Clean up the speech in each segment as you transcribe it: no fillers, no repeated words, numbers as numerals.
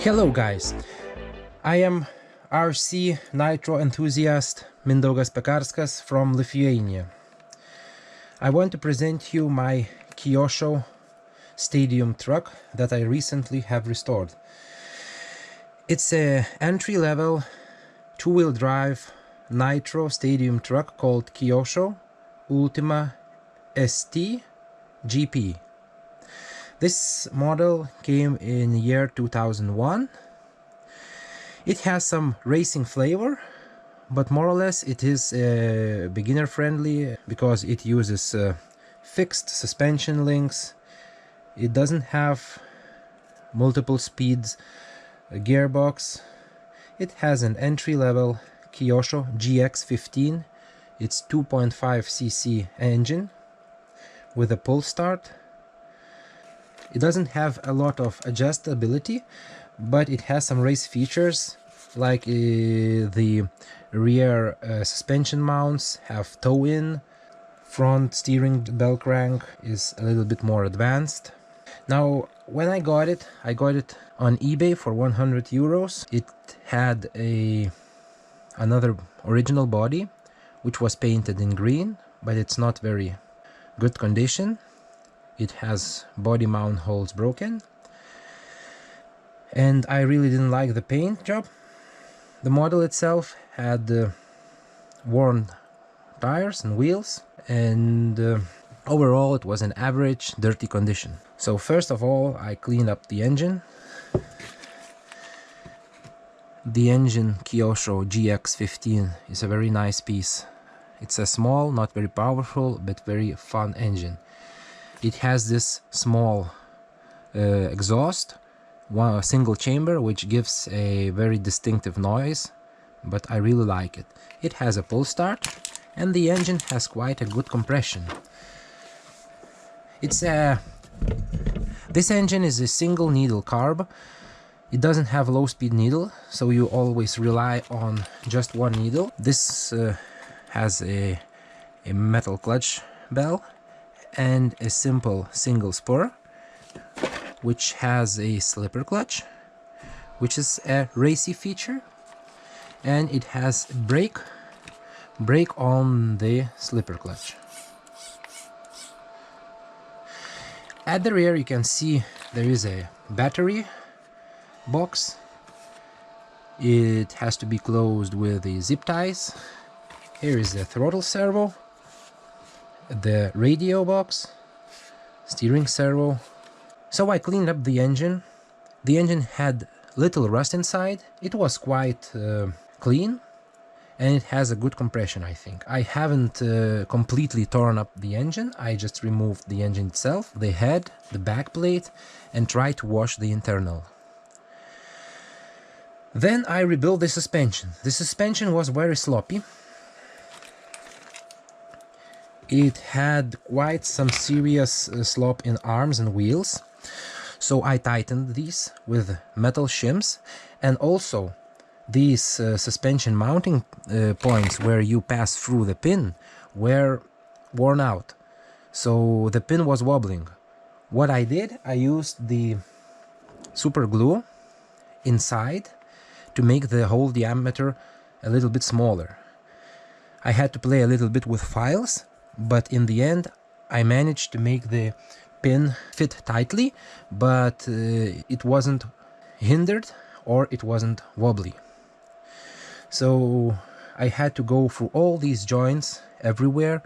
Hello guys, I am RC Nitro enthusiast Mindaugas Pekarskas from Lithuania. I want to present you my Kyosho stadium truck that I recently have restored. It's a entry-level two-wheel drive Nitro stadium truck called Kyosho Ultima ST GP. This model came in year 2001. It has some racing flavor, but more or less it is beginner friendly because it uses fixed suspension links. It doesn't have multiple speeds gearbox. It has an entry-level Kyosho GX15. It's 2.5cc engine with a pull start. It doesn't have a lot of adjustability, but it has some race features like the rear suspension mounts have toe-in, front steering bell crank is a little bit more advanced. Now, when I got it on eBay for 100 euros. It had another original body, which was painted in green, but it's not very good condition. It has body mount holes broken, and I really didn't like the paint job. The model itself had worn tires and wheels, and overall it was an average dirty condition. So first of all, I cleaned up the engine. The engine Kyosho GX15 is a very nice piece. It's a small, not very powerful, but very fun engine. It has this small exhaust, a single chamber, which gives a very distinctive noise, but I really like it. It has a pull start, and the engine has quite a good compression. This engine is a single needle carb. It doesn't have low speed needle, so you always rely on just one needle. This has a metal clutch bell and a simple single spur, which has a slipper clutch, which is a racy feature, and it has brake on the slipper clutch. At the rear you can see there is a battery box. It has to be closed with the zip ties. Here is the throttle servo, the radio box, steering servo. So I cleaned up the engine. The engine had little rust inside. It was quite clean, and it has a good compression, I think. I haven't completely torn up the engine. I just removed the engine itself, the head, the back plate, and tried to wash the internal. Then I rebuilt the suspension. The suspension was very sloppy. It had quite some serious slop in arms and wheels, so I tightened these with metal shims, and also these suspension mounting points where you pass through the pin were worn out, so the pin was wobbling. What I did, I used the super glue inside to make the hole diameter a little bit smaller. I had to play a little bit with files, but in the end I managed to make the pin fit tightly, but it wasn't hindered or it wasn't wobbly. So I had to go through all these joints everywhere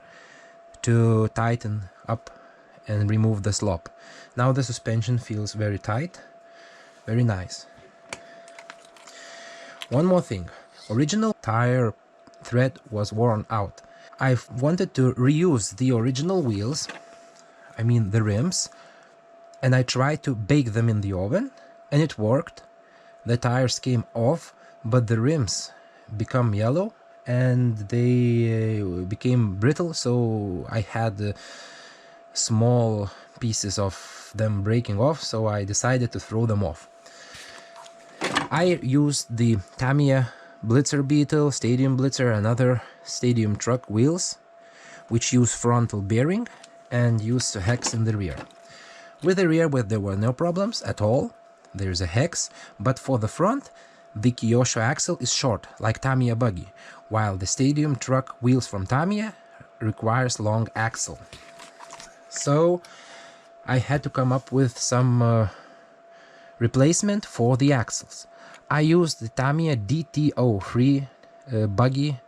to tighten up and remove the slop. Now the suspension feels very tight, very nice. One more thing, original tire thread was worn out. I wanted to reuse the original wheels, I mean the rims, and I tried to bake them in the oven, and it worked. The tires came off, but the rims become yellow and they became brittle, so I had small pieces of them breaking off, so I decided to throw them off. I used the Tamiya Blitzer Beetle, Stadium Blitzer, and other stadium truck wheels, which use frontal bearing and use hex in the rear. With the rear, there were no problems at all. there's a hex, but for the front, the Kyosho axle is short, like Tamiya buggy, while the stadium truck wheels from Tamiya requires long axle. So I had to come up with some replacement for the axles. I used the Tamiya DTO3 buggy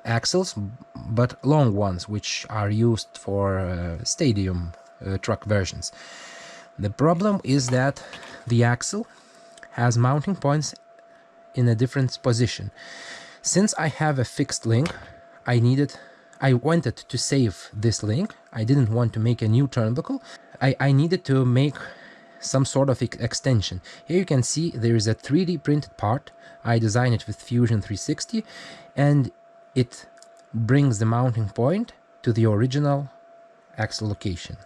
axles, but long ones, which are used for stadium truck versions. The problem is that the axle has mounting points in a different position. Since I have a fixed link, I wanted to save this link. I didn't want to make a new turnbuckle. I needed to make some sort of extension. Here you can see there is a 3D printed part. I designed it with Fusion 360, and it brings the mounting point to the original axle location.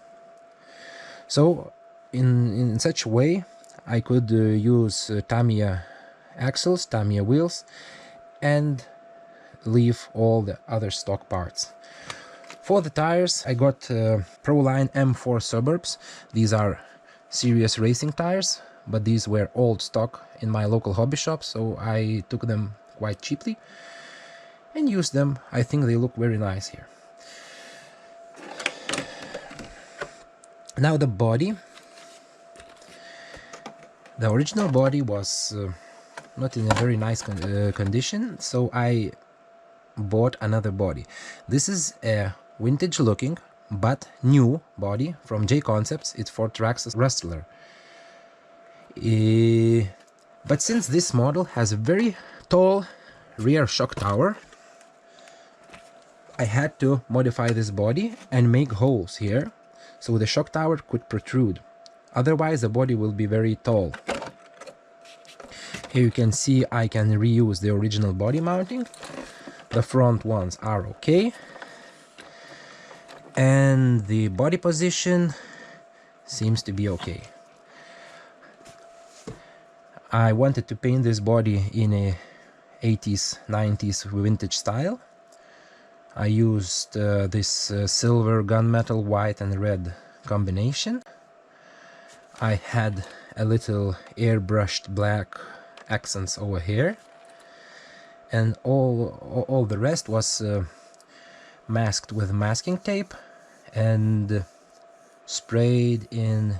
So in such a way I could use Tamiya axles, Tamiya wheels, and leave all the other stock parts. For the tires, I got Proline M4 Suburbs. These are serious racing tires, but these were old stock in my local hobby shop, so I took them quite cheaply and used them. I think they look very nice here. Now the body. The original body was not in a very nice condition, so I bought another body. This is a vintage looking but new body from J Concepts. It's for Traxxas Rustler. But since this model has a very tall rear shock tower, I had to modify this body and make holes here so the shock tower could protrude. Otherwise the body will be very tall. Here you can see I can reuse the original body mounting. The front ones are okay, and the body position seems to be okay. I wanted to paint this body in a 80s, 90s vintage style. I used this silver, gunmetal, white and red combination. I had a little airbrushed black accents over here, and all the rest was masked with masking tape and sprayed in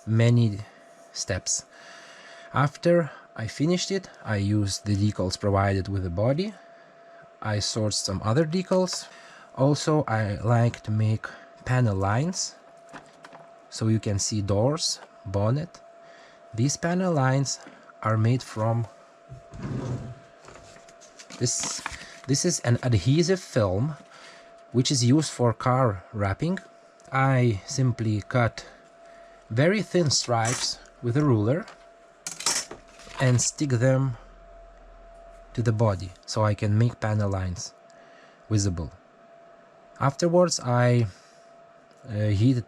many steps. After I finished it, I used the decals provided with the body. I sourced some other decals. Also, I like to make panel lines so you can see doors, bonnet. These panel lines are made from this is an adhesive film which is used for car wrapping. I simply cut very thin stripes with a ruler and stick them to the body so I can make panel lines visible. Afterwards I heat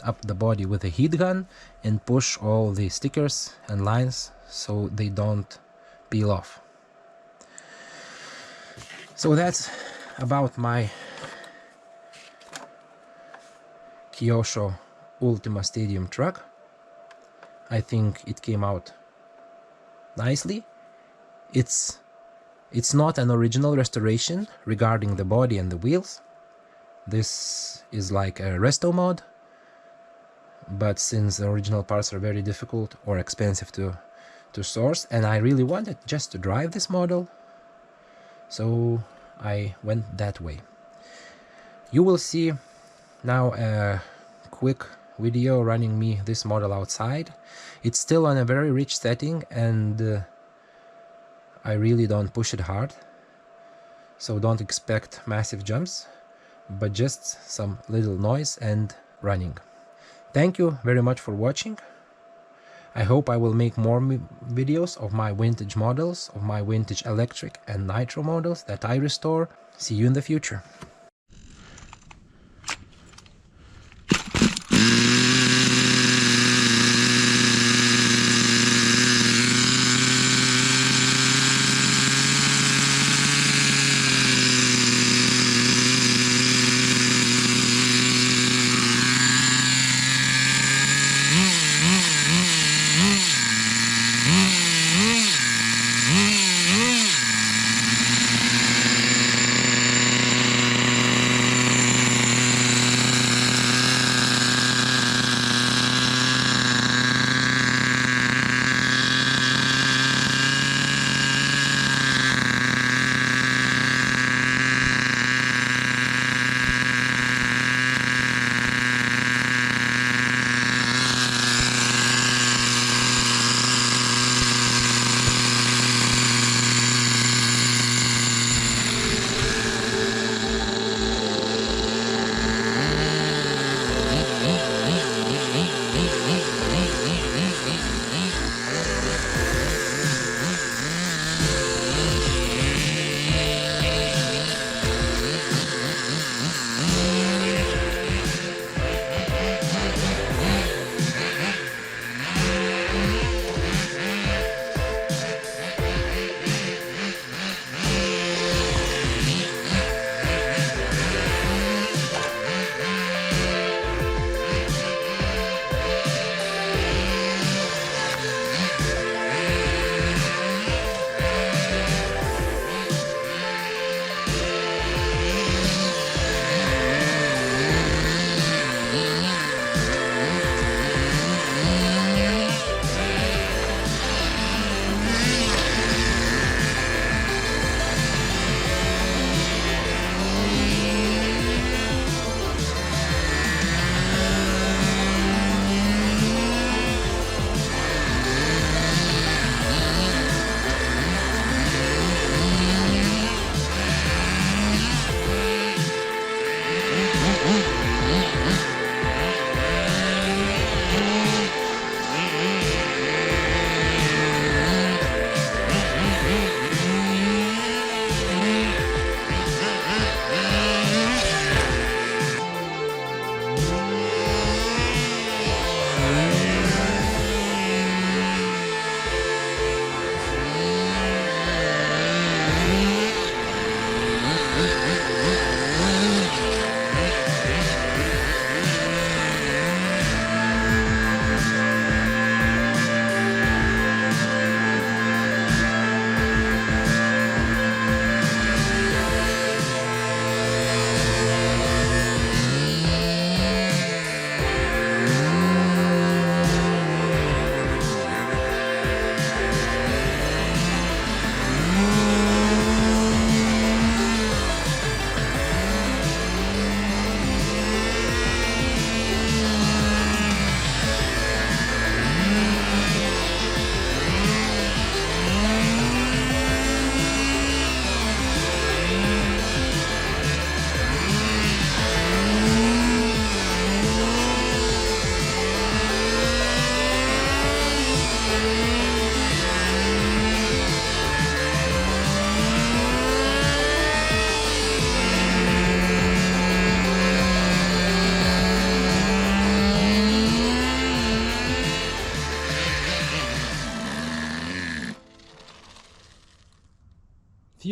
up the body with a heat gun and push all the stickers and lines so they don't peel off. So that's about my Kyosho Ultima Stadium truck. I think it came out nicely. It's not an original restoration regarding the body and the wheels. This is like a resto mod, but since the original parts are very difficult or expensive to source, and I really wanted just to drive this model, so I went that way. You will see now a quick video running me this model outside. It's still on a very rich setting, and I really don't push it hard, so don't expect massive jumps, but just some little noise and running. Thank you very much for watching. I hope I will make more videos of my vintage models, of my vintage electric and nitro models that I restore. See you in the future.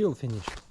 wheel finished.